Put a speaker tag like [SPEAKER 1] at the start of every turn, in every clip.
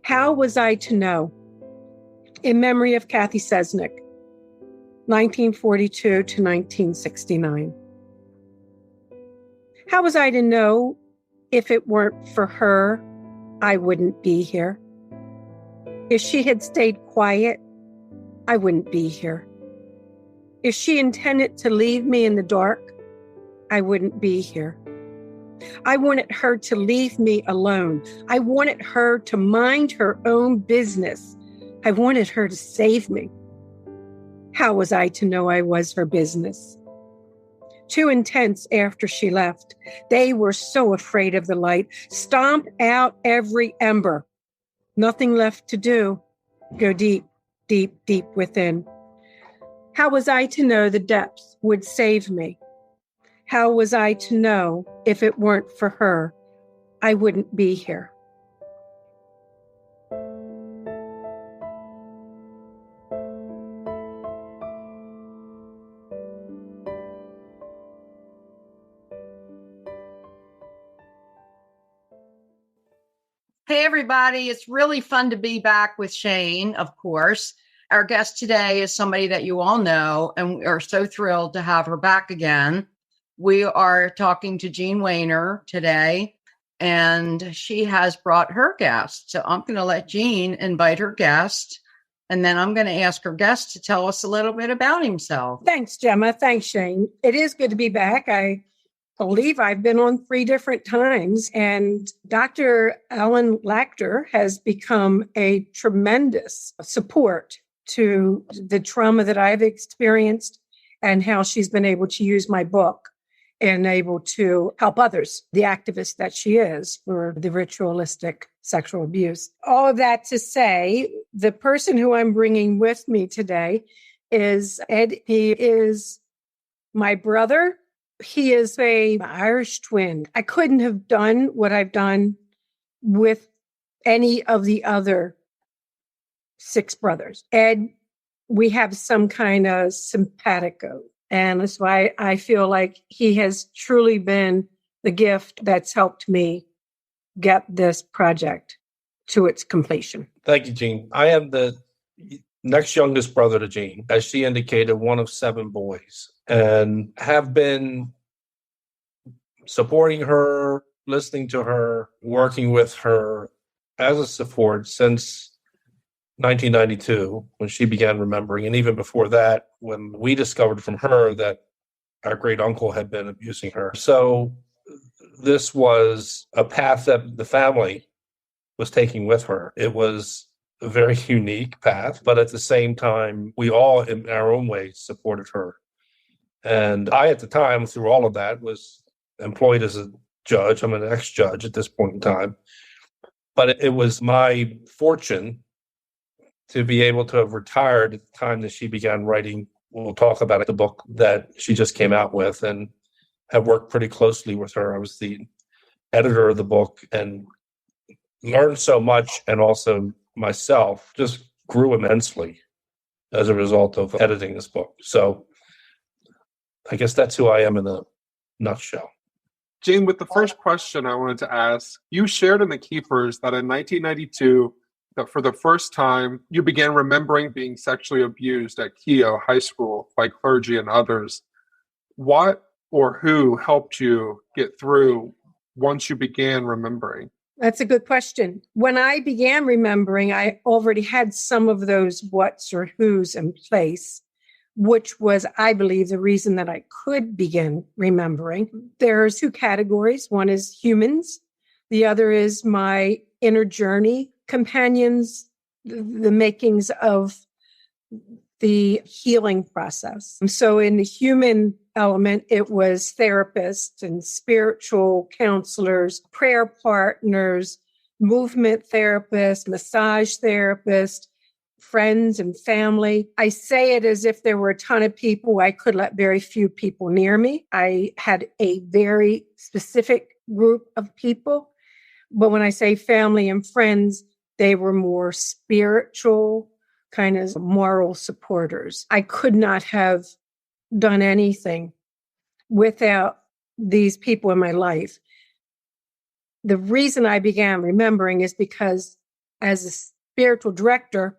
[SPEAKER 1] How was I to know? In memory of Cathy Sesnick, 1942 to 1969. How was I to know if it weren't for her, I wouldn't be here? If she had stayed quiet, I wouldn't be here. If she intended to leave me in the dark, I wouldn't be here. I wanted her to leave me alone. I wanted her to mind her own business. I wanted her to save me. How was I to know I was her business? 2 intense after she left. They were so afraid of the light. Stomp out every ember. Nothing left to do. Go deep, deep, deep within. How was I to know the depths would save me? How was I to know if it weren't for her, I wouldn't be here?
[SPEAKER 2] Hey, everybody. It's really fun to be back with Shane, of course. Our guest today is somebody that you all know, and we are so thrilled to have her back again. We are talking to Jean Wehner today, and she has brought her guest. So I'm going to let Jean invite her guest, and then I'm going to ask her guest to tell us a little bit about himself.
[SPEAKER 1] Thanks, Gemma. Thanks, Shane. It is good to be back. I believe I've been on 3 different times, and Dr. Ellen Lachter has become a tremendous support to the trauma that I've experienced and how she's been able to use my book and able to help others, the activist that she is for the ritualistic sexual abuse. All of that to say, the person who I'm bringing with me today is Ed. He is my brother. He is an Irish twin. I couldn't have done what I've done with any of the other 6 brothers. Ed, we have some kind of simpatico. And that's why I feel like he has truly been the gift that's helped me get this project to its completion.
[SPEAKER 3] Thank you, Jean. I am the next youngest brother to Jean, as she indicated, one of 7 boys, and have been supporting her, listening to her, working with her as a support since 1992, when she began remembering. And even before that, when we discovered from her that our great uncle had been abusing her. So this was a path that the family was taking with her. It was a very unique path, but at the same time, we all, in our own ways, supported her. And I, at the time, through all of that, was employed as a judge. I'm an ex-judge at this point in time. But it was my fortune to be able to have retired at the time that she began writing. We'll talk about it, the book that she just came out with, and have worked pretty closely with her. I was the editor of the book and learned so much, and also myself just grew immensely as a result of editing this book. So I guess that's who I am in a nutshell.
[SPEAKER 4] Jean, with the first question I wanted to ask, you shared in The Keepers that in 1992, that for the first time, you began remembering being sexually abused at Keogh High School by clergy and others. What or who helped you get through once you began remembering?
[SPEAKER 1] That's a good question. When I began remembering, I already had some of those whats or who's in place, which was, I believe, the reason that I could begin remembering. There's 2 categories. One is humans. The other is my inner journey companions, the makings of the healing process. So in the human element, it was therapists and spiritual counselors, prayer partners, movement therapists, massage therapists, friends and family. I say it as if there were a ton of people. I could let very few people near me. I had a very specific group of people. But when I say family and friends, they were more spiritual, kind of moral supporters. I could not have done anything without these people in my life. The reason I began remembering is because as a spiritual director,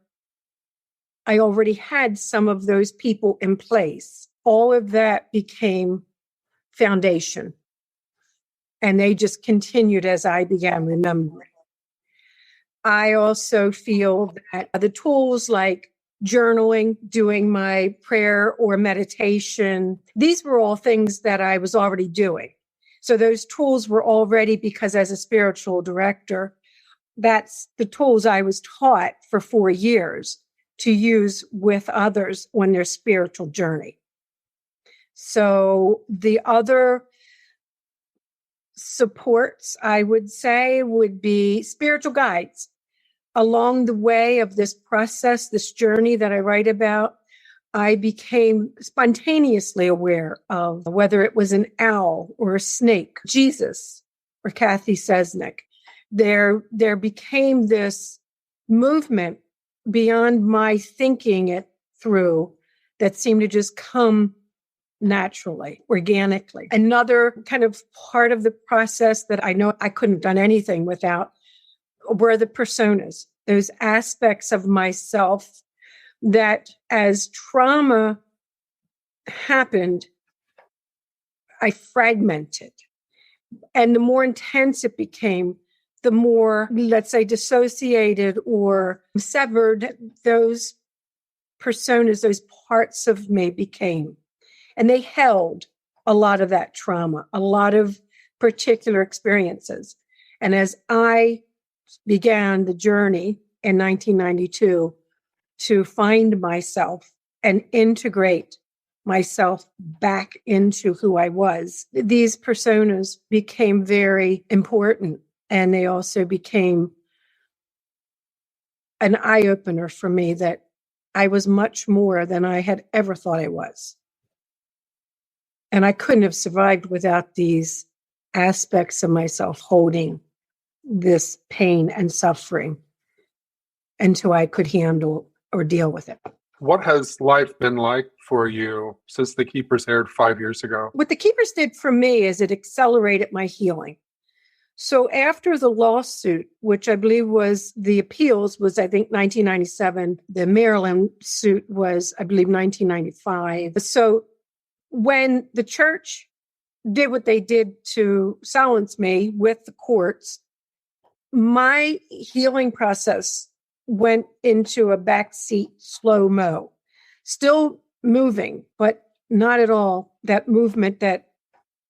[SPEAKER 1] I already had some of those people in place. All of that became foundation. And they just continued as I began remembering. I also feel that the tools like journaling, doing my prayer or meditation, these were all things that I was already doing. So those tools were already, because as a spiritual director, that's the tools I was taught for 4 years to use with others on their spiritual journey. So the other supports, I would say, would be spiritual guides. Along the way of this process, this journey that I write about, I became spontaneously aware of whether it was an owl or a snake, Jesus or Cathy Sesnick. There became this movement beyond my thinking it through that seemed to just come naturally, organically. Another kind of part of the process that I know I couldn't have done anything without were the personas, those aspects of myself that as trauma happened, I fragmented. And the more intense it became, the more, let's say, dissociated or severed those personas, those parts of me became. And they held a lot of that trauma, a lot of particular experiences. And as I began the journey in 1992 to find myself and integrate myself back into who I was, these personas became very important. And they also became an eye-opener for me that I was much more than I had ever thought I was. And I couldn't have survived without these aspects of myself holding this pain and suffering until I could handle or deal with it.
[SPEAKER 4] What has life been like for you since The Keepers aired 5 years ago?
[SPEAKER 1] What The Keepers did for me is it accelerated my healing. So after the lawsuit, which I believe was the appeals was, I think, 1997. The Maryland suit was, I believe, 1995. So when the church did what they did to silence me with the courts, my healing process went into a backseat slow-mo, still moving, but not at all that movement that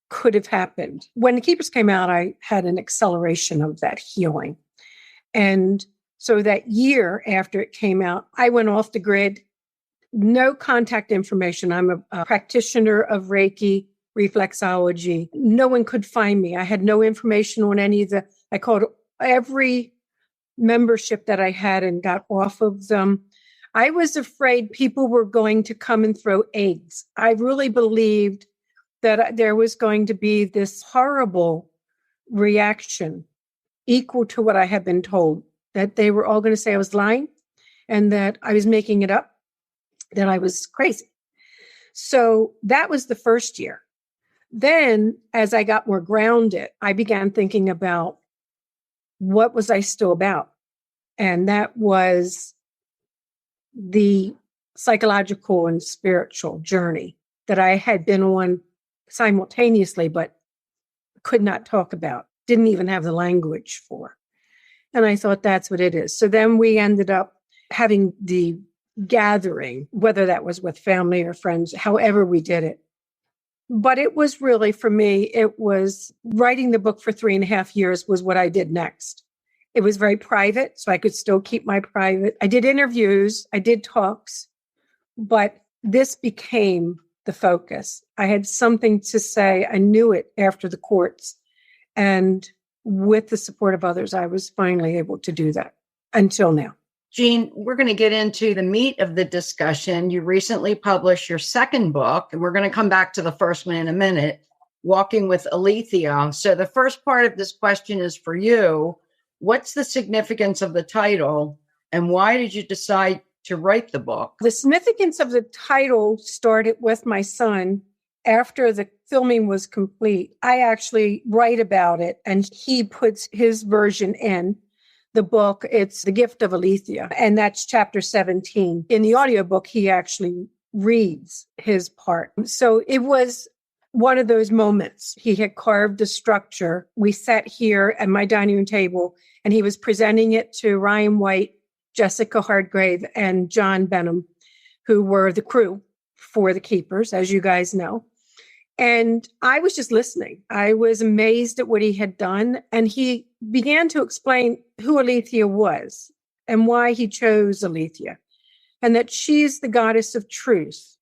[SPEAKER 1] could have happened. When The Keepers came out, I had an acceleration of that healing. And so that year after it came out, I went off the grid, no contact information. I'm a practitioner of Reiki, reflexology. No one could find me. I had no information on any of I called every membership that I had and got off of them. I was afraid people were going to come and throw eggs. I really believed that there was going to be this horrible reaction equal to what I had been told, that they were all going to say I was lying and that I was making it up, that I was crazy. So that was the first year. Then as I got more grounded, I began thinking about what was I still about? And that was the psychological and spiritual journey that I had been on simultaneously, but could not talk about, didn't even have the language for. And I thought that's what it is. So then we ended up having the gathering, whether that was with family or friends, however we did it. But it was really, for me, it was writing the book for 3.5 years was what I did next. It was very private, so I could still keep my private. I did interviews, I did talks, but this became the focus. I had something to say. I knew it after the courts. And with the support of others, I was finally able to do that until now.
[SPEAKER 2] Jean, we're going to get into the meat of the discussion. You recently published your second book, and we're going to come back to the first one in a minute, Walking with Aletheia. So the first part of this question is for you. What's the significance of the title, and why did you decide to write the book?
[SPEAKER 1] The significance of the title started with my son. After the filming was complete, I actually write about it, and he puts his version in. the book. It's The Gift of Aletheia, and that's chapter 17. In the audiobook, he actually reads his part. So it was one of those moments. He had carved a structure. We sat here at my dining room table, and he was presenting it to Ryan White, Jessica Hardgrave, and John Benham, who were the crew for the Keepers, as you guys know. And I was just listening. I was amazed at what he had done. And he began to explain who Aletheia was and why he chose Aletheia, and that she's the goddess of truth.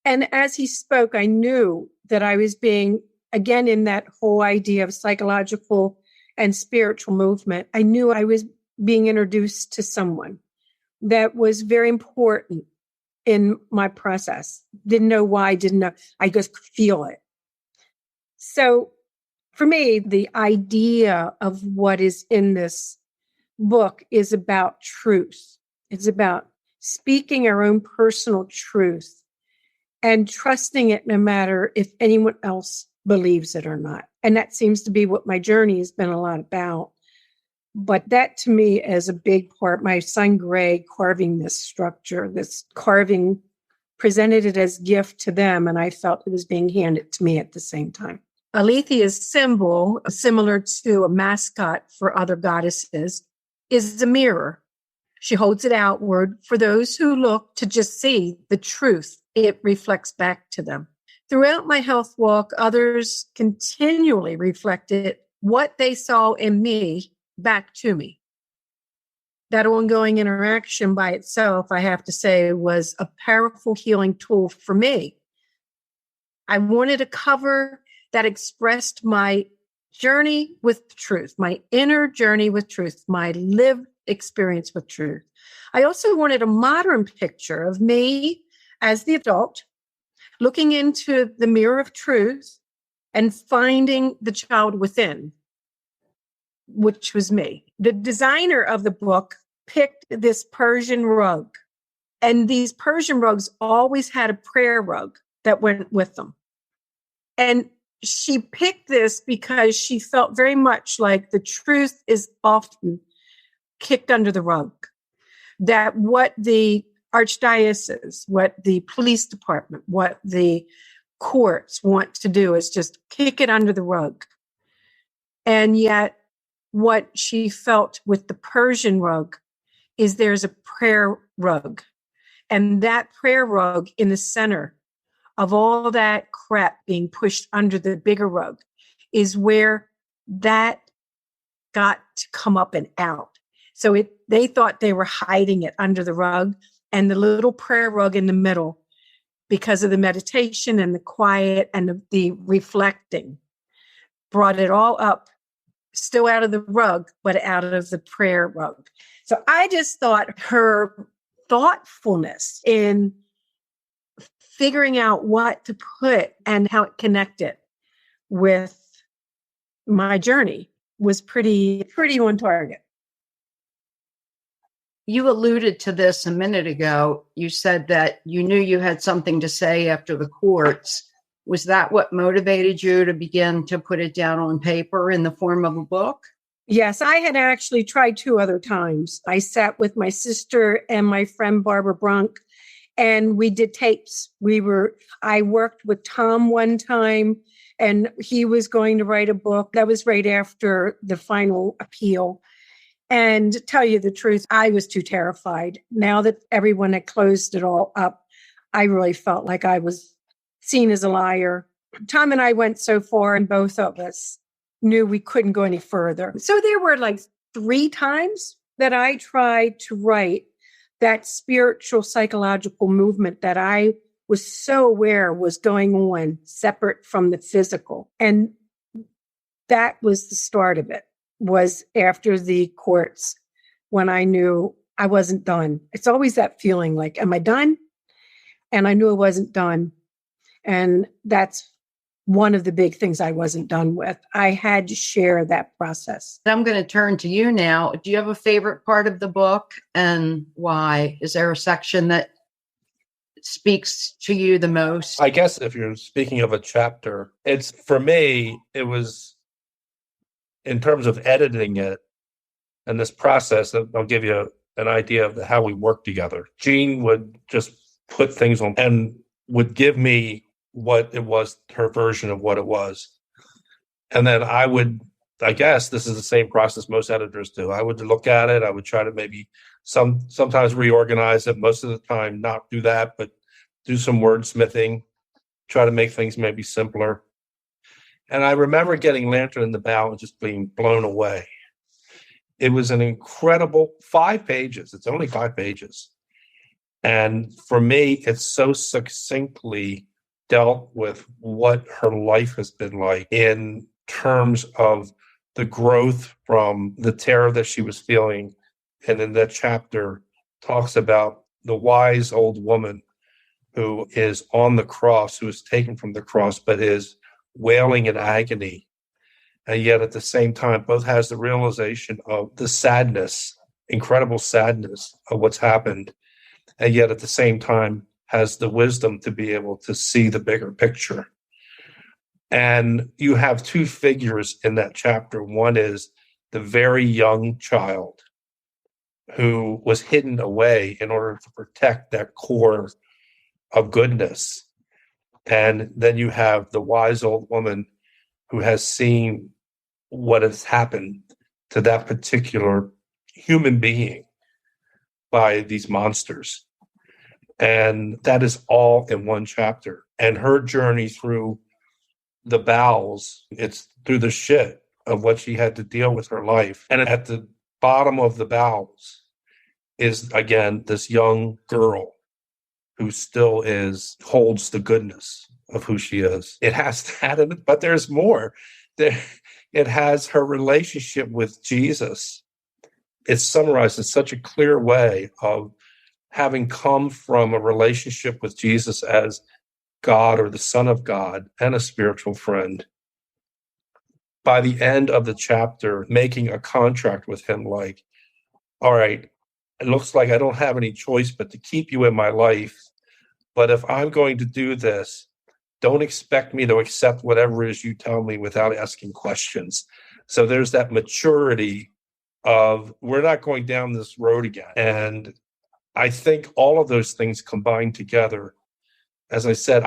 [SPEAKER 1] And as he spoke, I knew that I was being, again, in that whole idea of psychological and spiritual movement, I knew I was being introduced to someone that was very important in my process. Didn't know why, didn't know. I just could feel it. So for me, the idea of what is in this book is about truth. It's about speaking our own personal truth and trusting it no matter if anyone else believes it or not. And that seems to be what my journey has been a lot about. But that to me is a big part. My son Gray carving this structure, this carving, presented it as gift to them, and I felt it was being handed to me at the same time. Aletheia's symbol, similar to a mascot for other goddesses, is a mirror. She holds it outward for those who look to just see the truth it reflects back to them. Throughout my health walk, others continually reflected what they saw in me back to me. That ongoing interaction by itself, I have to say, was a powerful healing tool for me. I wanted a cover that expressed my journey with truth, my inner journey with truth, my lived experience with truth. I also wanted a modern picture of me as the adult, looking into the mirror of truth and finding the child within, which was me. The designer of the book picked this Persian rug, and these Persian rugs always had a prayer rug that went with them. And she picked this because she felt very much like the truth is often kicked under the rug. That what the archdiocese, what the police department, what the courts want to do is just kick it under the rug. And yet what she felt with the Persian rug is there's a prayer rug. And that prayer rug in the center of all that crap being pushed under the bigger rug is where that got to come up and out. So they thought they were hiding it under the rug, and the little prayer rug in the middle, because of the meditation and the quiet and the reflecting, brought it all up, still out of the rug, but out of the prayer rug. So I just thought her thoughtfulness in figuring out what to put and how it connected with my journey was pretty on target.
[SPEAKER 2] You alluded to this a minute ago. You said that you knew you had something to say after the courts. Was that what motivated you to begin to put it down on paper in the form of a book?
[SPEAKER 1] Yes, I had actually tried 2 other times. I sat with my sister and my friend Barbara Brunk, and we did tapes. I worked with Tom one time, and he was going to write a book. That was right after the final appeal. And to tell you the truth, I was too terrified. Now that everyone had closed it all up, I really felt like I was seen as a liar. Tom and I went so far, and both of us knew we couldn't go any further. So there were like 3 times that I tried to write that spiritual psychological movement that I was so aware was going on separate from the physical. And that was the start of it, was after the courts, when I knew I wasn't done. It's always that feeling like, am I done? And I knew I wasn't done. And that's one of the big things I wasn't done with. I had to share that process.
[SPEAKER 2] I'm going to turn to you now. Do you have a favorite part of the book, and why? Is there a section that speaks to you the most?
[SPEAKER 3] I guess if you're speaking of a chapter, for me, it was, in terms of editing it, And this process, I'll give you an idea of how we work together. Jean would just put things on and would give me what it was, her version of what it was. And then I guess this is the same process most editors do. I would look at it. I would try to maybe sometimes reorganize it. Most of the time, not do that, but do some wordsmithing, try to make things maybe simpler. And I remember getting Lantern in the Bow and just being blown away. It was an incredible 5 pages. It's only 5 pages. And for me, it's so succinctly dealt with what her life has been like in terms of the growth from the terror that she was feeling. And in that chapter talks about the wise old woman who is on the cross, who is taken from the cross, but is wailing in agony. And yet at the same time, both has the realization of the sadness, incredible sadness of what's happened. And yet at the same time, has the wisdom to be able to see the bigger picture. And you have 2 figures in that chapter. One is the very young child who was hidden away in order to protect that core of goodness. And then you have the wise old woman who has seen what has happened to that particular human being by these monsters. And that is all in one chapter. And her journey through the bowels, it's through the shit of what she had to deal with her life. And at the bottom of the bowels is, again, this young girl who still holds the goodness of who she is. It has that in it, but there's more. It has her relationship with Jesus. It's summarized in such a clear way of having come from a relationship with Jesus as God or the Son of God and a spiritual friend. By the end of the chapter, making a contract with him like, all right, it looks like I don't have any choice but to keep you in my life. But if I'm going to do this, don't expect me to accept whatever it is you tell me without asking questions. So there's that maturity of we're not going down this road again. And I think all of those things combined together, as I said,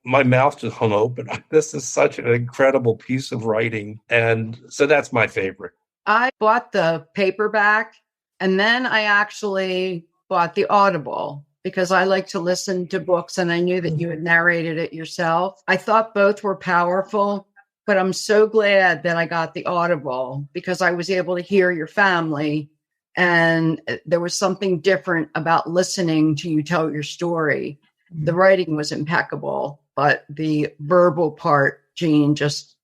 [SPEAKER 3] my mouth just hung open. This is such an incredible piece of writing. And so that's my favorite.
[SPEAKER 2] I bought the paperback and then I actually bought the Audible because I like to listen to books and I knew that you had narrated it yourself. I thought both were powerful, but I'm so glad that I got the Audible because I was able to hear your family. And there was something different about listening to you tell your story. The writing was impeccable, but the verbal part, Jean, just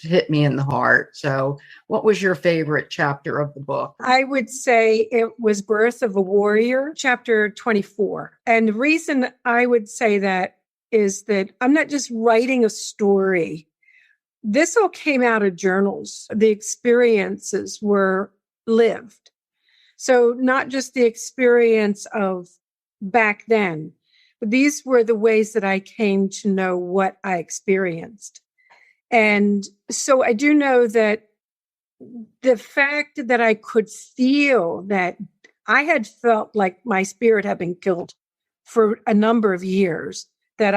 [SPEAKER 2] hit me in the heart. So what was your favorite chapter of the book?
[SPEAKER 1] I would say it was Birth of a Warrior, chapter 24. And the reason I would say that is that I'm not just writing a story. This all came out of journals. The experiences were lived. So not just the experience of back then, but these were the ways that I came to know what I experienced. And so I do know that the fact that I could feel that I had felt like my spirit had been killed for a number of years, that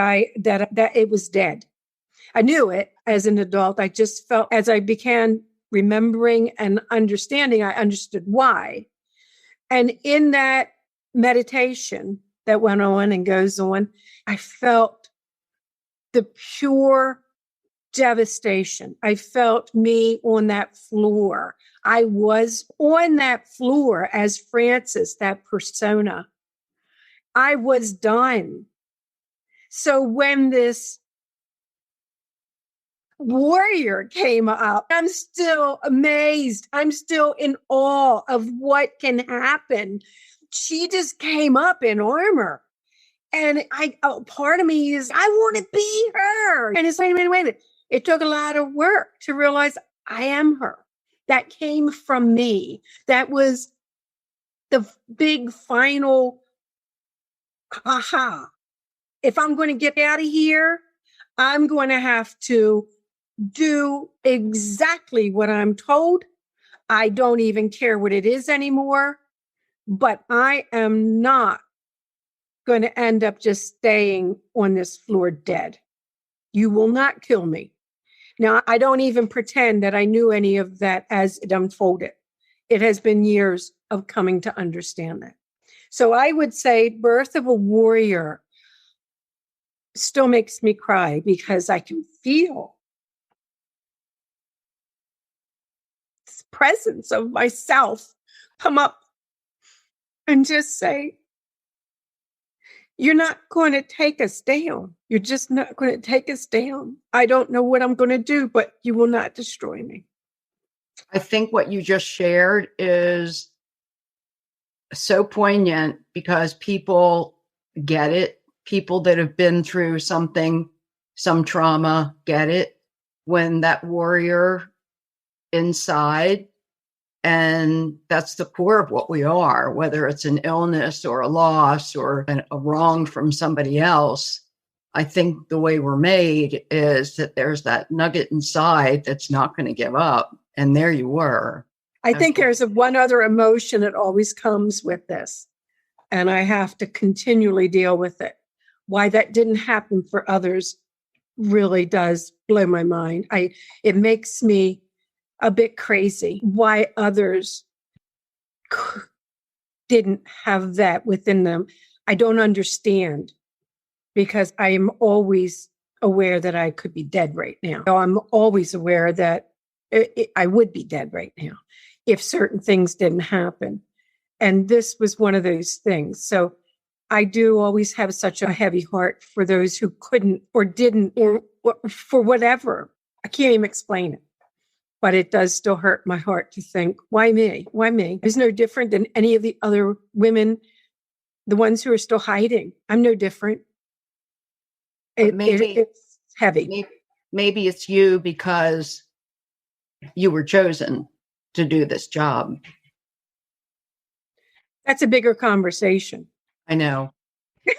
[SPEAKER 1] it was dead. I knew it as an adult. I just felt as I began remembering and understanding, I understood why. And in that meditation that went on and goes on, I felt the pure devastation. I felt me on that floor. I was on that floor as Frances, that persona. I was done. So when this warrior came up, I'm still amazed. I'm still in awe of what can happen. She just came up in armor. And part of me is, I want to be her. And it's like, wait a minute. It took a lot of work to realize I am her. That came from me. That was the big final aha. If I'm going to get out of here, I'm going to have to do exactly what I'm told. I don't even care what it is anymore, but I am not going to end up just staying on this floor dead. You will not kill me. Now, I don't even pretend that I knew any of that as it unfolded. It has been years of coming to understand that. So I would say Birth of a Warrior still makes me cry because I can feel this presence of myself come up and just say, you're not going to take us down. You're just not going to take us down. I don't know what I'm going to do, but you will not destroy me.
[SPEAKER 2] I think what you just shared is so poignant because people get it. People that have been through something, some trauma, get it. When that warrior inside, and that's the core of what we are, whether it's an illness or a loss or a wrong from somebody else. I think the way we're made is that there's that nugget inside that's not going to give up. And there you were.
[SPEAKER 1] I think there's one other emotion that always comes with this, and I have to continually deal with it. Why that didn't happen for others really does blow my mind. It makes me a bit crazy why others didn't have that within them. I don't understand, because I am always aware that I could be dead right now. I'm always aware that I would be dead right now if certain things didn't happen. And this was one of those things. So I do always have such a heavy heart for those who couldn't or didn't, or for whatever. I can't even explain it. But it does still hurt my heart to think, why me? Why me? It's no different than any of the other women, the ones who are still hiding. I'm no different. It's heavy.
[SPEAKER 2] Maybe it's you because you were chosen to do this job.
[SPEAKER 1] That's a bigger conversation.
[SPEAKER 2] I know.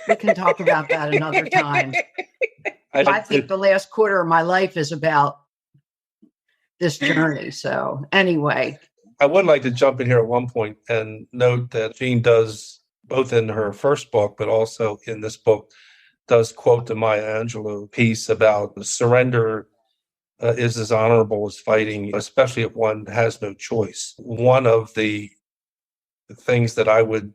[SPEAKER 2] We can talk about that another time. I think the last quarter of my life is about this journey. So anyway.
[SPEAKER 3] I would like to jump in here at one point and note that Jean does, both in her first book, but also in this book, does quote the Maya Angelou piece about surrender is as honorable as fighting, especially if one has no choice. One of the things that I would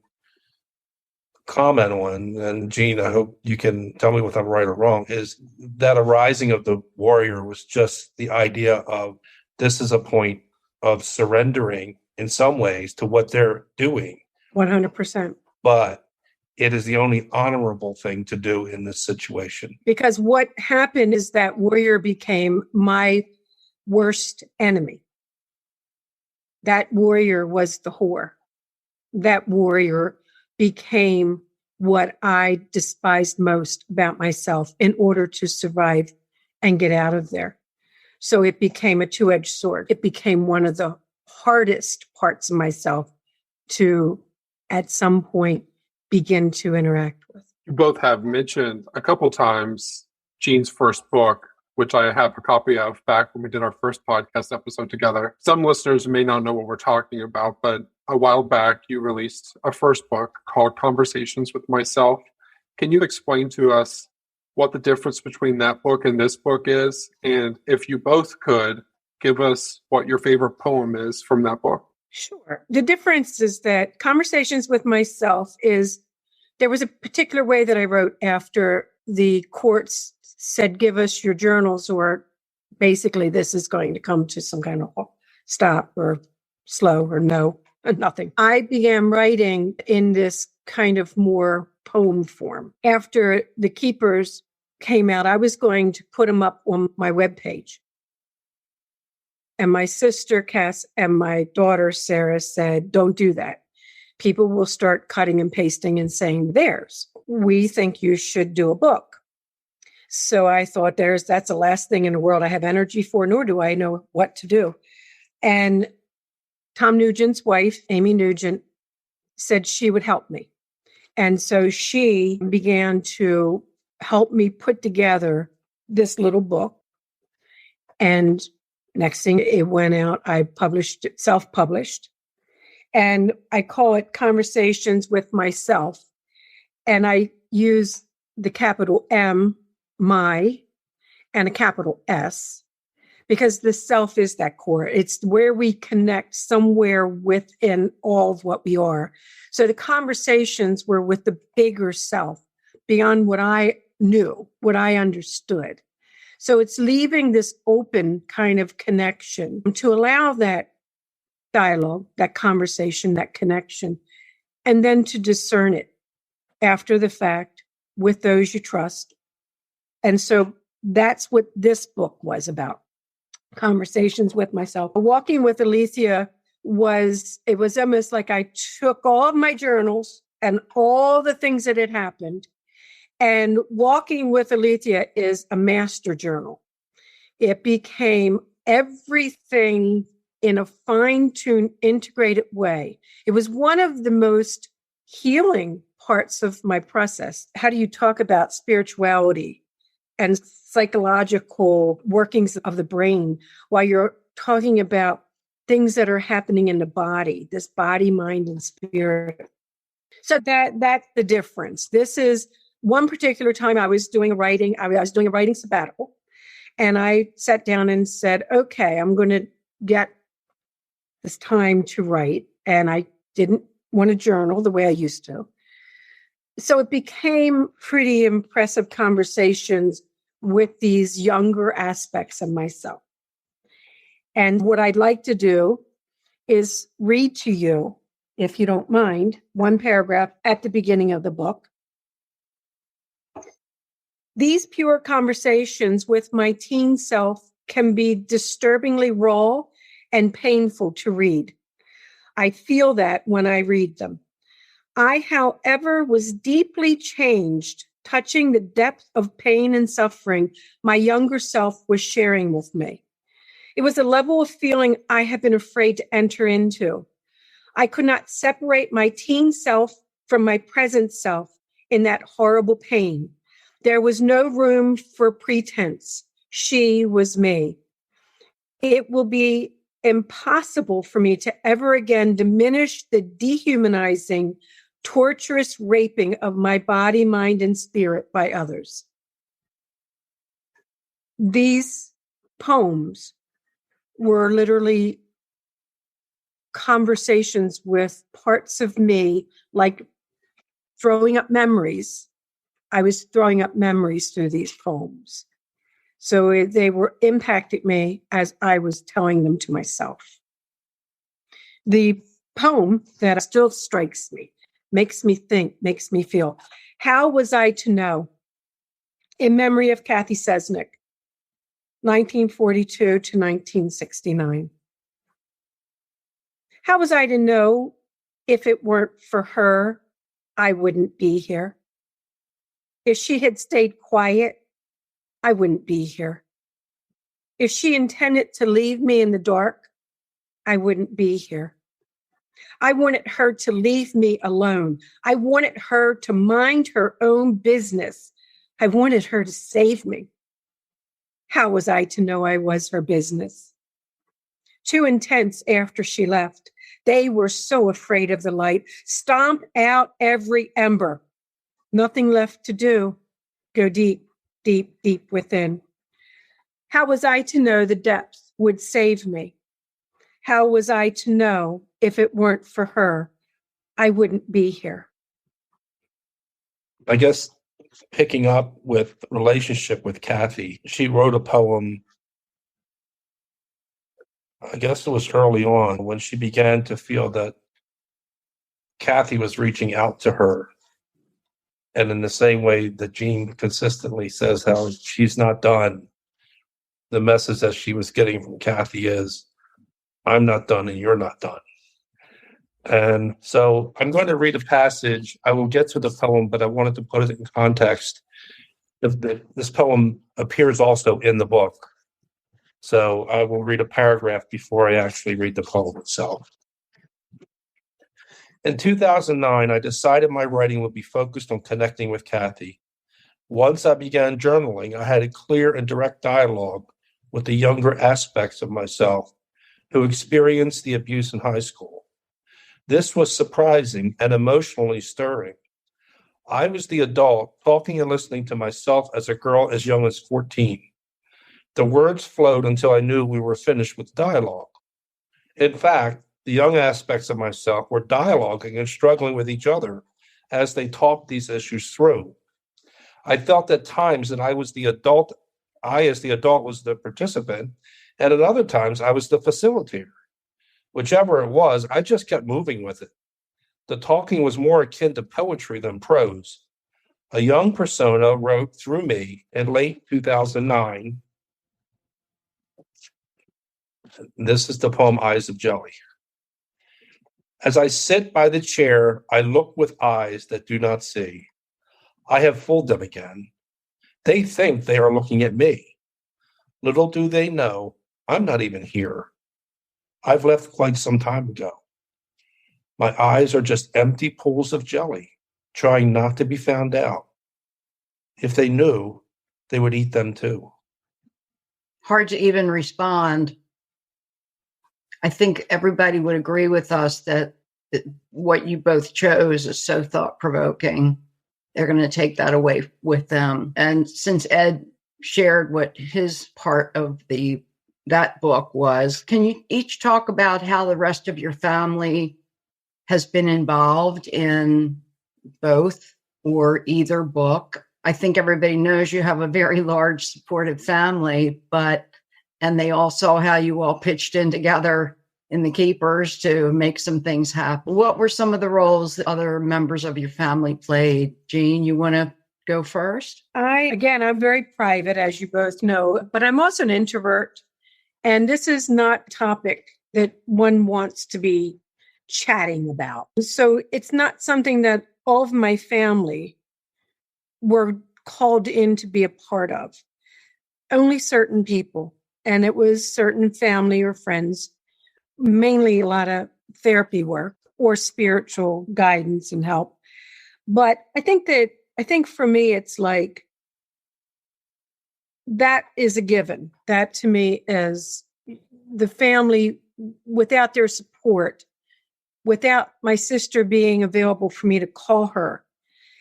[SPEAKER 3] comment on, and Jean, I hope you can tell me if I'm right or wrong, is that arising of the warrior was just the idea of this is a point of surrendering in some ways to what they're doing.
[SPEAKER 1] 100%.
[SPEAKER 3] But it is the only honorable thing to do in this situation.
[SPEAKER 1] Because what happened is that warrior became my worst enemy. That warrior was the whore. That warrior became what I despised most about myself in order to survive and get out of there. So it became a two-edged sword. It became one of the hardest parts of myself to, at some point, begin to interact with.
[SPEAKER 4] You both have mentioned a couple times Jean's first book, which I have a copy of back when we did our first podcast episode together. Some listeners may not know what we're talking about, but a while back you released a first book called Conversations with Myself. Can you explain to us what the difference between that book and this book is? And if you both could, give us what your favorite poem is from that book.
[SPEAKER 1] Sure. The difference is that Conversations with Myself is, there was a particular way that I wrote after the courts said, give us your journals, or basically this is going to come to some kind of stop or slow or no, or nothing. I began writing in this kind of more poem form. After The Keepers came out, I was going to put them up on my webpage. And my sister, Cass, and my daughter, Sarah, said, don't do that. People will start cutting and pasting and saying theirs. We think you should do a book. So I thought, that's the last thing in the world I have energy for, nor do I know what to do. And Tom Nugent's wife, Amy Nugent, said she would help me. And so she began to help me put together this little book. And Next thing it went out, I published it, self-published. And I call it Conversations with Myself. And I use the capital M, my, and a capital S, because the self is that core. It's where we connect somewhere within all of what we are. So the conversations were with the bigger self, beyond what I knew, what I understood. So it's leaving this open kind of connection to allow that dialogue, that conversation, that connection, and then to discern it after the fact with those you trust. And so that's what this book was about. Conversations with myself. Walking with Aletheia was almost like I took all of my journals and all the things that had happened. And Walking with Aletheia is a master journal. It became everything in a fine-tuned, integrated way. It was one of the most healing parts of my process. How do you talk about spirituality and psychological workings of the brain while you're talking about things that are happening in the body, this body, mind, and spirit? So that's the difference. This is one particular time I was doing a writing sabbatical, and I sat down and said, okay, I'm going to get this time to write. And I didn't want to journal the way I used to. So it became pretty impressive conversations with these younger aspects of myself. And what I'd like to do is read to you, if you don't mind, one paragraph at the beginning of the book. These pure conversations with my teen self can be disturbingly raw and painful to read. I feel that when I read them. I, however, was deeply changed, touching the depth of pain and suffering my younger self was sharing with me. It was a level of feeling I had been afraid to enter into. I could not separate my teen self from my present self in that horrible pain. There was no room for pretense. She was me. It will be impossible for me to ever again diminish the dehumanizing, torturous raping of my body, mind, and spirit by others. These poems were literally conversations with parts of me, like throwing up memories. I was throwing up memories through these poems. So they were impacting me as I was telling them to myself. The poem that still strikes me, makes me think, makes me feel. How was I to know? In memory of Cathy Sesnick, 1942 to 1969. How was I to know if it weren't for her, I wouldn't be here? If she had stayed quiet, I wouldn't be here. If she intended to leave me in the dark, I wouldn't be here. I wanted her to leave me alone. I wanted her to mind her own business. I wanted her to save me. How was I to know I was her business? Too intense after she left. They were so afraid of the light. Stomp out every ember. Nothing left to do. Go deep, deep, deep within. How was I to know the depth would save me? How was I to know if it weren't for her, I wouldn't be here?
[SPEAKER 3] I guess picking up with relationship with Cathy, she wrote a poem, I guess it was early on, when she began to feel that Cathy was reaching out to her. And in the same way that Jean consistently says how she's not done, the message that she was getting from Cathy is, I'm not done and you're not done. And so I'm going to read a passage. I will get to the poem, but I wanted to put it in context. This poem appears also in the book. So I will read a paragraph before I actually read the poem itself. In 2009, I decided my writing would be focused on connecting with Cathy. Once I began journaling, I had a clear and direct dialogue with the younger aspects of myself who experienced the abuse in high school. This was surprising and emotionally stirring. I was the adult talking and listening to myself as a girl as young as 14. The words flowed until I knew we were finished with dialogue. In fact, the young aspects of myself were dialoguing and struggling with each other as they talked these issues through. I felt at times that I as the adult was the participant, and at other times I was the facilitator. Whichever it was, I just kept moving with it. The talking was more akin to poetry than prose. A young persona wrote through me in late 2009. This is the poem Eyes of Jelly. As I sit by the chair, I look with eyes that do not see. I have fooled them again. They think they are looking at me. Little do they know, I'm not even here. I've left quite some time ago. My eyes are just empty pools of jelly, trying not to be found out. If they knew, they would eat them too.
[SPEAKER 2] Hard to even respond. I think everybody would agree with us that what you both chose is so thought-provoking. They're going to take that away with them. And since Ed shared what his part of that book was, can you each talk about how the rest of your family has been involved in both or either book? I think everybody knows you have a very large supportive family, and they all saw how you all pitched in together in the Keepers to make some things happen. What were some of the roles that other members of your family played? Jean, you want to go first?
[SPEAKER 1] I'm very private, as you both know, but I'm also an introvert. And this is not a topic that one wants to be chatting about. So it's not something that all of my family were called in to be a part of. Only certain people. And it was certain family or friends, mainly a lot of therapy work or spiritual guidance and help. But I think for me, it's like, that is a given. That to me is the family. Without their support, without my sister being available for me to call her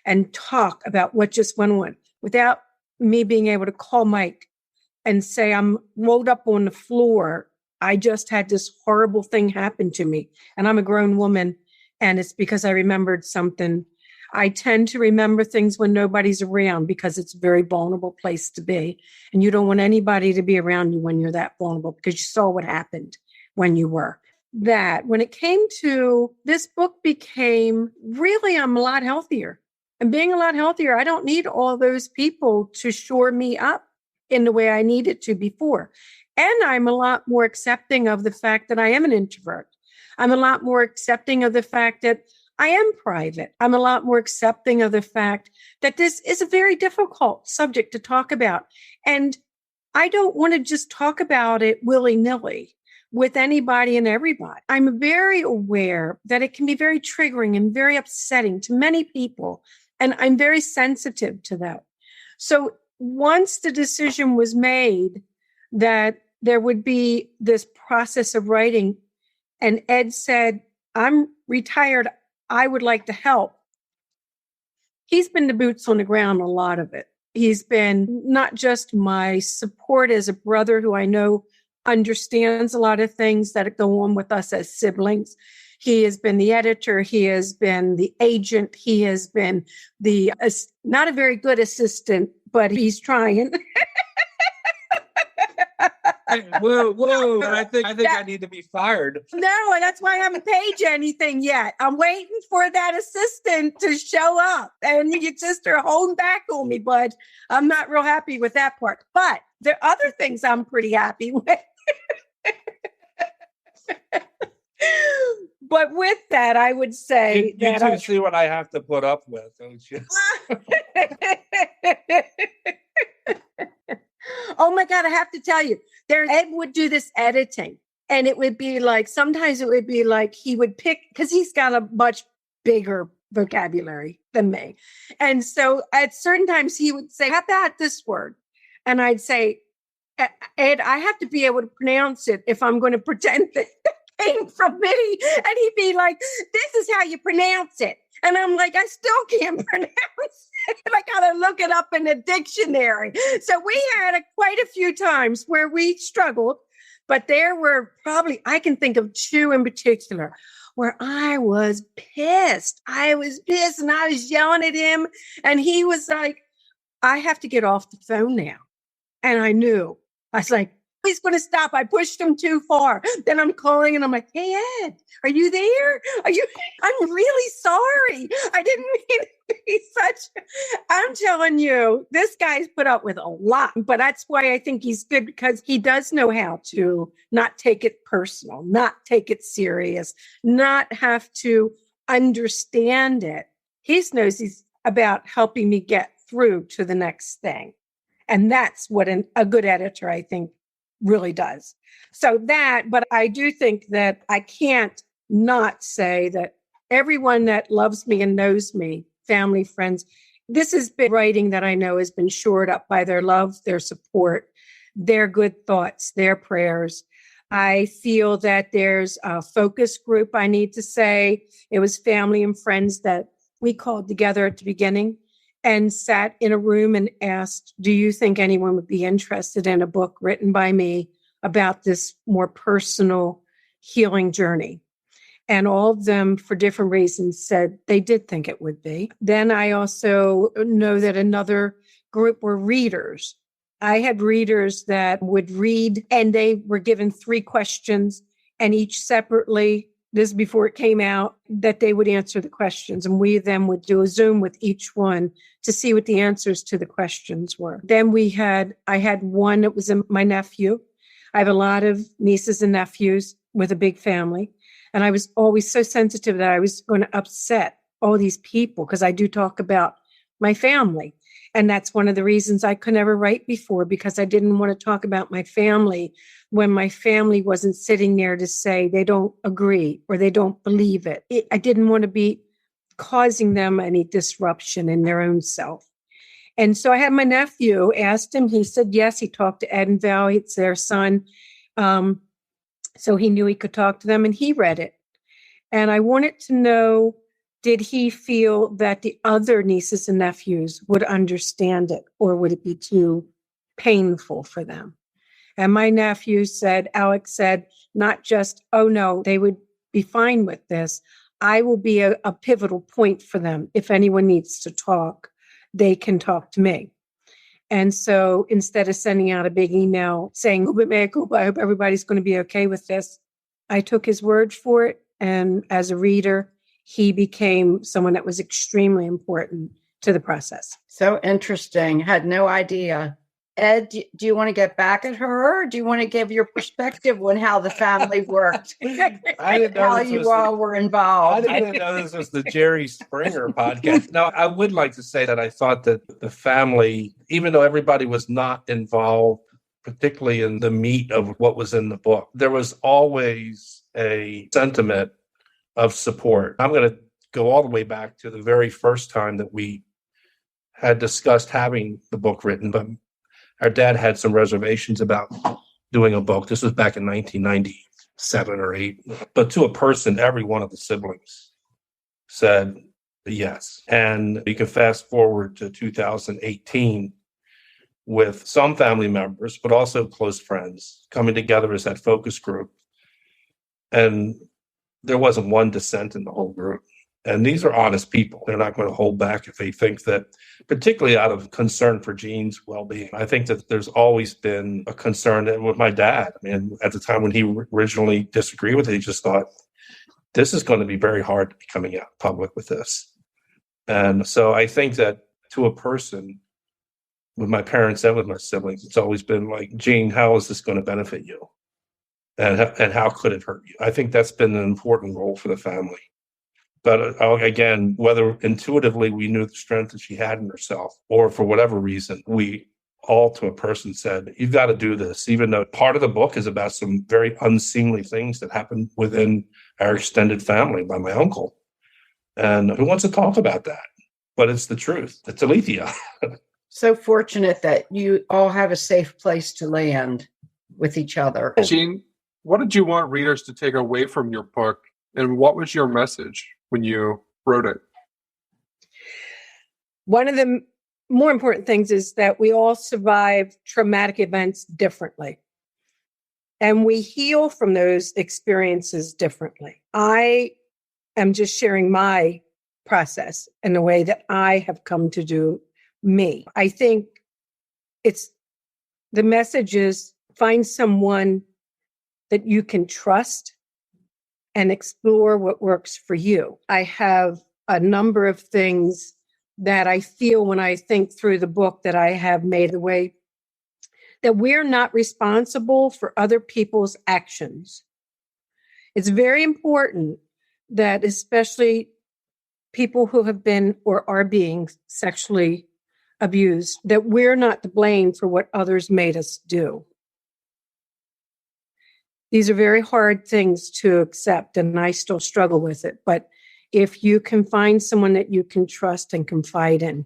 [SPEAKER 1] and talk about what just went on, without me being able to call Mike and say, I'm rolled up on the floor. I just had this horrible thing happen to me. And I'm a grown woman. And it's because I remembered something. I tend to remember things when nobody's around because it's a very vulnerable place to be. And you don't want anybody to be around you when you're that vulnerable because you saw what happened when you were. That when it came to this book became really, I'm a lot healthier. And being a lot healthier, I don't need all those people to shore me up in the way I needed to before. And I'm a lot more accepting of the fact that I am an introvert. I'm a lot more accepting of the fact that I am private. I'm a lot more accepting of the fact that this is a very difficult subject to talk about. And I don't want to just talk about it willy-nilly with anybody and everybody. I'm very aware that it can be very triggering and very upsetting to many people. And I'm very sensitive to that. So once the decision was made that there would be this process of writing, and Ed said, I'm retired, I would like to help. He's been the boots on the ground, a lot of it. He's been not just my support as a brother who I know understands a lot of things that go on with us as siblings. He has been the editor. He has been the agent. He has been not a very good assistant, but he's trying.
[SPEAKER 3] Whoa! I think I need to be fired.
[SPEAKER 1] No, and that's why I haven't paid you anything yet. I'm waiting for that assistant to show up, and your sister holding back on me, bud. I'm not real happy with that part. But there are other things I'm pretty happy with. But with that, I would say
[SPEAKER 3] you two see what I have to put up with, don't you?
[SPEAKER 1] Oh my God, I have to tell you, Ed would do this editing, and it would be like, sometimes it would be like he would pick, because he's got a much bigger vocabulary than me. And so at certain times he would say, how about this word? And I'd say, Ed, I have to be able to pronounce it if I'm going to pretend that it came from me. And he'd be like, this is how you pronounce it. And I'm like, I still can't pronounce it. I got to look it up in a dictionary. So we had quite a few times where we struggled, but there were probably, I can think of two in particular where I was pissed. I was pissed and I was yelling at him. And he was like, I have to get off the phone now. And I knew. I was like, he's going to stop. I pushed him too far. Then I'm calling and I'm like, hey, Ed, are you there? I'm really sorry. I didn't mean to be I'm telling you, this guy's put up with a lot, but that's why I think he's good, because he does know how to not take it personal, not take it serious, not have to understand it. He knows he's about helping me get through to the next thing. And that's what a good editor, I think, really does. So but I do think that I can't not say that everyone that loves me and knows me, family, friends, this has been writing that I know has been shored up by their love, their support, their good thoughts, their prayers. I feel that there's a focus group, I need to say. It was family and friends that we called together at the beginning and sat in a room and asked, do you think anyone would be interested in a book written by me about this more personal healing journey? And all of them, for different reasons, said they did think it would be. Then I also know that another group were readers. I had readers that would read, and they were given 3 questions, and each separately, this is before it came out, that they would answer the questions. And we then would do a Zoom with each one to see what the answers to the questions were. Then I had one that was my nephew. I have a lot of nieces and nephews with a big family. And I was always so sensitive that I was going to upset all these people because I do talk about my family. And that's one of the reasons I could never write before, because I didn't want to talk about my family when my family wasn't sitting there to say they don't agree or they don't believe it. I didn't want to be causing them any disruption in their own self. And so I had my nephew, asked him, he said yes. He talked to Ed and Val, it's their son. So he knew he could talk to them, and he read it. And I wanted to know, did he feel that the other nieces and nephews would understand it, or would it be too painful for them? And my nephew said, Alex said, not just, oh no, they would be fine with this. I will be a pivotal point for them. If anyone needs to talk, they can talk to me. And so instead of sending out a big email saying, I hope everybody's going to be okay with this, I took his word for it. And as a reader, he became someone that was extremely important to the process.
[SPEAKER 2] So interesting. Had no idea. Ed, do you want to get back at her? Or do you want to give your perspective on how the family worked?
[SPEAKER 3] I didn't know
[SPEAKER 2] how you all were involved.
[SPEAKER 3] I didn't know this was the Jerry Springer podcast. Now, I would like to say that I thought that the family, even though everybody was not involved, particularly in the meat of what was in the book, there was always a sentiment of support. I'm going to go all the way back to the very first time that we had discussed having the book written, but our dad had some reservations about doing a book. This was back in 1997 or 8. But to a person, every one of the siblings said yes. And you can fast forward to 2018 with some family members, but also close friends coming together as that focus group. And there wasn't one dissent in the whole group. And these are honest people. They're not going to hold back if they think that, particularly out of concern for Jean's well-being. I think that there's always been a concern. And with my dad, I mean, at the time when he originally disagreed with it, he just thought, this is going to be very hard to be coming out in public with this. And so I think that to a person, with my parents and with my siblings, it's always been like, Jean, how is this going to benefit you? And how could it hurt you? I think that's been an important role for the family. But again, whether intuitively we knew the strength that she had in herself, or for whatever reason, we all to a person said, you've got to do this, even though part of the book is about some very unseemly things that happened within our extended family by my uncle. And who wants to talk about that? But it's the truth. It's Aletheia.
[SPEAKER 2] So fortunate that you all have a safe place to land with each other.
[SPEAKER 4] Jean, what did you want readers to take away from your book? And what was your message when you wrote it?
[SPEAKER 1] One of the more important things is that we all survive traumatic events differently. And we heal from those experiences differently. I am just sharing my process in the way that I have come to do me. I think the message is find someone that you can trust and explore what works for you. I have a number of things that I feel when I think through the book that I have made the way that we're not responsible for other people's actions. It's very important that especially people who have been or are being sexually abused, that we're not to blame for what others made us do. These are very hard things to accept, and I still struggle with it. But if you can find someone that you can trust and confide in,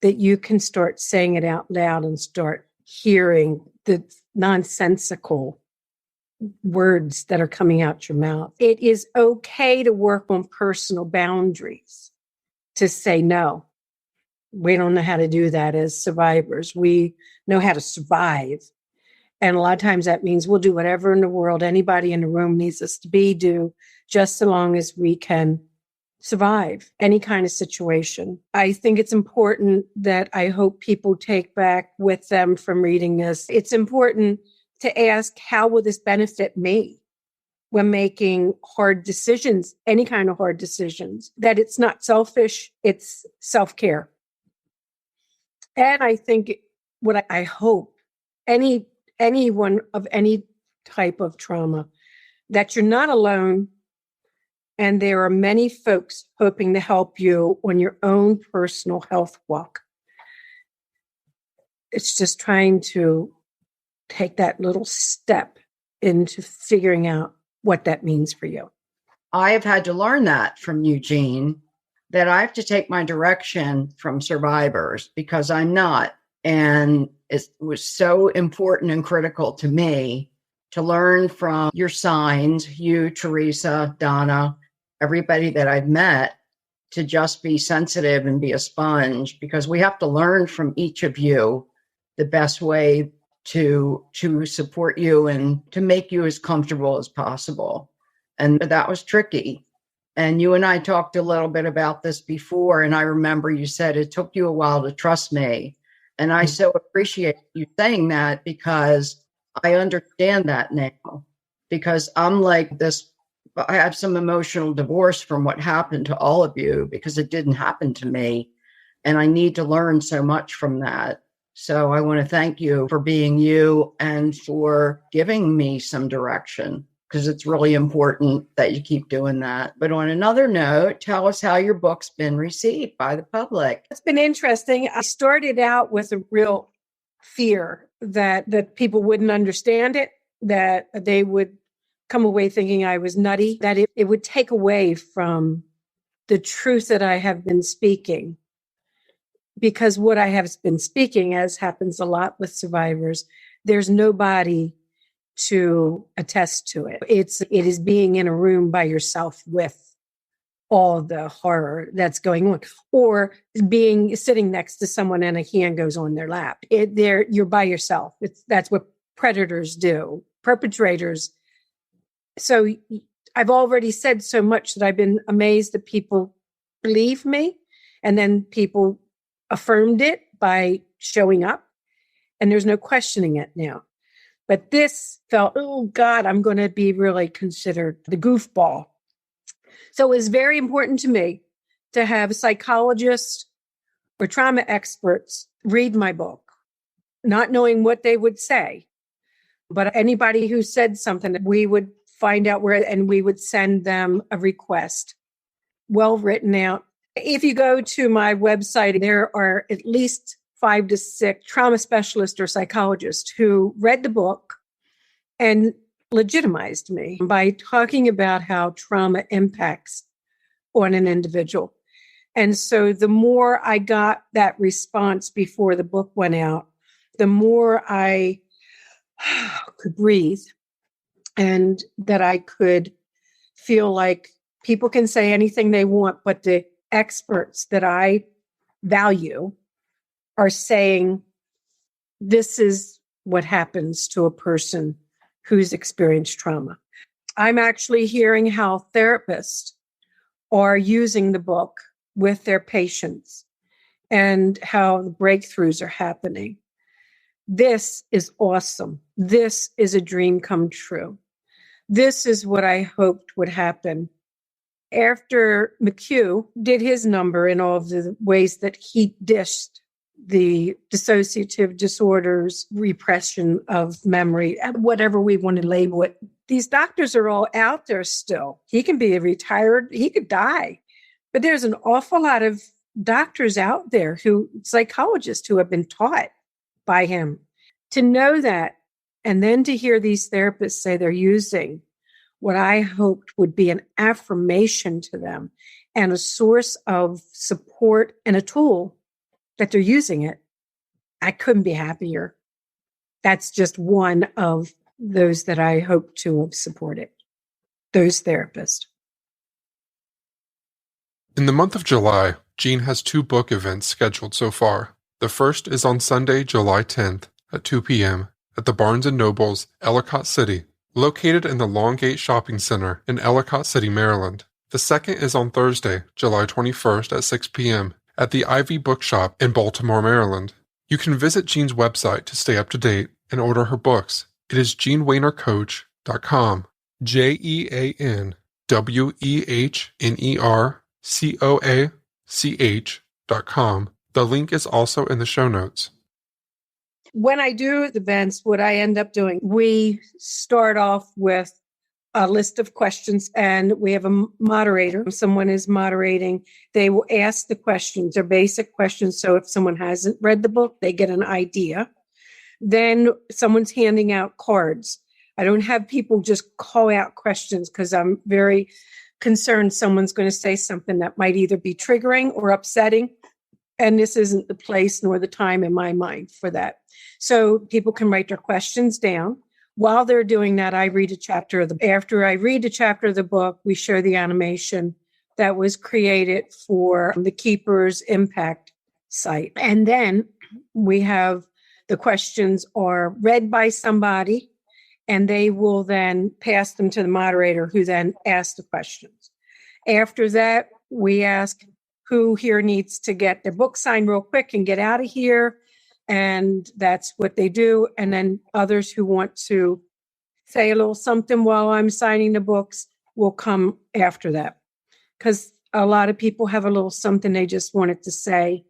[SPEAKER 1] that you can start saying it out loud and start hearing the nonsensical words that are coming out your mouth. It is okay to work on personal boundaries, to say no. We don't know how to do that as survivors. We know how to survive. And a lot of times that means we'll do whatever in the world anybody in the room needs us to do, just so long as we can survive any kind of situation. I think it's important that I hope people take back with them from reading this. It's important to ask, how will this benefit me when making hard decisions, any kind of hard decisions? That it's not selfish, it's self-care. And I think what I hope anyone of any type of trauma, that you're not alone. And there are many folks hoping to help you on your own personal health walk. It's just trying to take that little step into figuring out what that means for you.
[SPEAKER 2] I have had to learn that from Eugene, that I have to take my direction from survivors because I'm not. And it was so important and critical to me to learn from your signs, you, Teresa, Donna, everybody that I've met, to just be sensitive and be a sponge, because we have to learn from each of you the best way to support you and to make you as comfortable as possible. And that was tricky. And you and I talked a little bit about this before. And I remember you said it took you a while to trust me. And I so appreciate you saying that, because I understand that now, because I'm like this. I have some emotional divorce from what happened to all of you, because it didn't happen to me. And I need to learn so much from that. So I want to thank you for being you and for giving me some direction, because it's really important that you keep doing that. But on another note, tell us how your book's been received by the public.
[SPEAKER 1] It's been interesting. I started out with a real fear that people wouldn't understand it, that they would come away thinking I was nutty, that it would take away from the truth that I have been speaking. Because what I have been speaking, as happens a lot with survivors, there's nobody to attest to it. It is being in a room by yourself with all the horror that's going on, or sitting next to someone and a hand goes on their lap. You're by yourself. That's what predators do, perpetrators. So I've already said so much that I've been amazed that people believe me, and then people affirmed it by showing up, and there's no questioning it now. But this felt, oh God, I'm going to be really considered the goofball. So it was very important to me to have psychologists or trauma experts read my book, not knowing what they would say. But anybody who said something, we would find out where, and we would send them a request, well written out. If you go to my website, there are at least 5 to 6 trauma specialists or psychologists who read the book and legitimized me by talking about how trauma impacts on an individual. And so the more I got that response before the book went out, the more I could breathe and that I could feel like people can say anything they want, but the experts that I value are saying this is what happens to a person who's experienced trauma. I'm actually hearing how therapists are using the book with their patients and how the breakthroughs are happening. This is awesome. This is a dream come true. This is what I hoped would happen. After McHugh did his number in all of the ways that he dished the dissociative disorders, repression of memory, whatever we want to label it, these doctors are all out there still. He can be retired, he could die. But there's an awful lot of doctors out there psychologists who have been taught by him to know that. And then to hear these therapists say they're using what I hoped would be an affirmation to them and a source of support and a tool that they're using it, I couldn't be happier. That's just one of those that I hope to have supported, those therapists.
[SPEAKER 4] In the month of July, Jean has 2 book events scheduled so far. The first is on Sunday, July 10th at 2 p.m. at the Barnes & Noble's Ellicott City, located in the Longgate Shopping Center in Ellicott City, Maryland. The second is on Thursday, July 21st at 6 p.m. at the Ivy Bookshop in Baltimore, Maryland. You can visit Jean's website to stay up to date and order her books. It is JeanWehnerCoach.com. JeanWehnerCoach.com. The link is also in the show notes.
[SPEAKER 1] When I do events, what I end up doing, we start off with a list of questions and we have a moderator. Someone is moderating. They will ask the questions. They're basic questions. So if someone hasn't read the book, they get an idea. Then someone's handing out cards. I don't have people just call out questions because I'm very concerned someone's going to say something that might either be triggering or upsetting. And this isn't the place nor the time in my mind for that. So people can write their questions down. While they're doing that, I read a chapter of after I read a chapter of the book, we show the animation that was created for the Keepers Impact site. And then we have the questions are read by somebody and they will then pass them to the moderator who then asks the questions. After that, we ask who here needs to get their book signed real quick and get out of here. And that's what they do. And then others who want to say a little something while I'm signing the books will come after that. Because a lot of people have a little something they just wanted to say.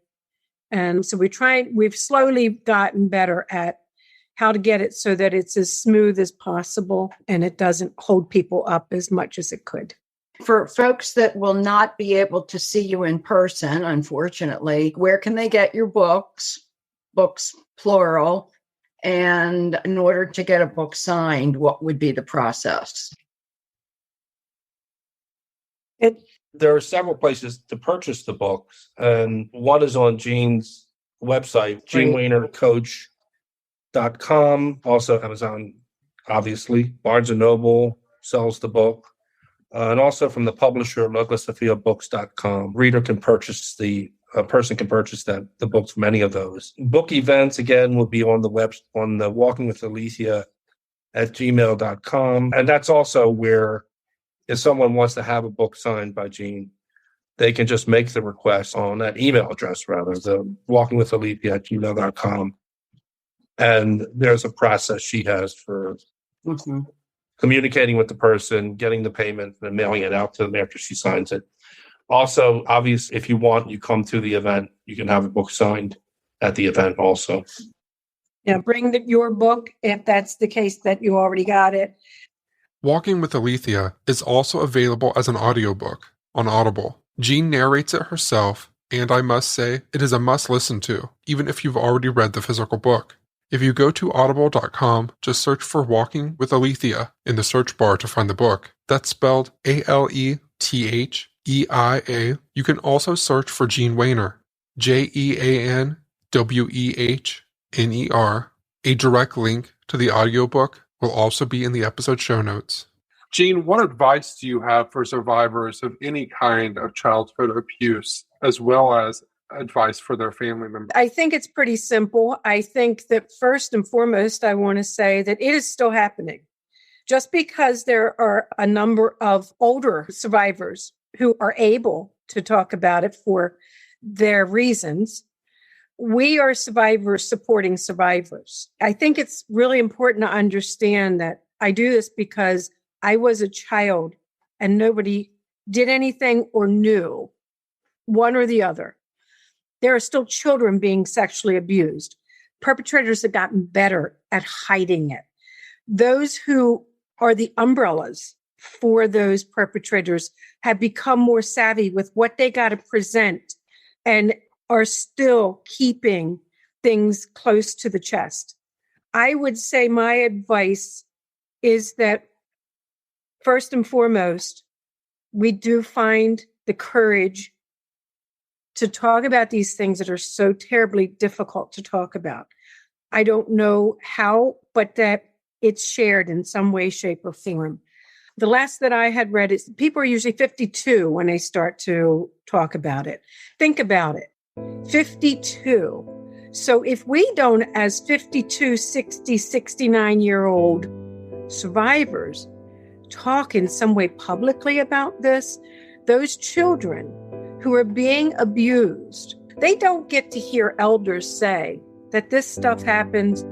[SPEAKER 1] And so we've slowly gotten better at how to get it so that it's as smooth as possible and it doesn't hold people up as much as it could.
[SPEAKER 2] For folks that will not be able to see you in person, unfortunately, where can they get your books plural, and in order to get a book signed, what would be the process?
[SPEAKER 3] There are several places to purchase the books, and one is on Jean's website, JeanWehnerCoach.com, also Amazon, obviously. Barnes & Noble sells the book, and also from the publisher, LogoSophiaBooks.com. A person can purchase the books from any of those. Book events, again, will be on the Walking with Aletheia at gmail.com. And that's also where if someone wants to have a book signed by Jean, they can just make the request on that email address, the Walking with Aletheia at gmail.com. And there's a process she has for communicating with the person, getting the payment, and mailing it out to them after she signs it. Also, obviously, if you want, you come to the event, you can have a book signed at the event also.
[SPEAKER 1] Yeah, bring your book if that's the case that you already got it.
[SPEAKER 4] Walking with Aletheia is also available as an audiobook on Audible. Jean narrates it herself, and I must say, it is a must listen to, even if you've already read the physical book. If you go to audible.com, just search for Walking with Aletheia in the search bar to find the book. That's spelled Aletheia. You can also search for Jean Wehner, JeanWehner. A direct link to the audiobook will also be in the episode show notes. Jean, what advice do you have for survivors of any kind of childhood abuse, as well as advice for their family members?
[SPEAKER 1] I think it's pretty simple. I think that first and foremost, I want to say that it is still happening. Just because there are a number of older survivors who are able to talk about it for their reasons, we are survivors supporting survivors. I think it's really important to understand that I do this because I was a child and nobody did anything or knew, one or the other. There are still children being sexually abused. Perpetrators have gotten better at hiding it. Those who are the umbrellas for those perpetrators have become more savvy with what they got to present and are still keeping things close to the chest. I would say my advice is that first and foremost, we do find the courage to talk about these things that are so terribly difficult to talk about. I don't know how, but that it's shared in some way, shape, or form. The last that I had read is people are usually 52 when they start to talk about it. Think about it. 52. So if we don't, as 52, 60, 69-year-old survivors, talk in some way publicly about this, those children who are being abused, they don't get to hear elders say that this stuff happens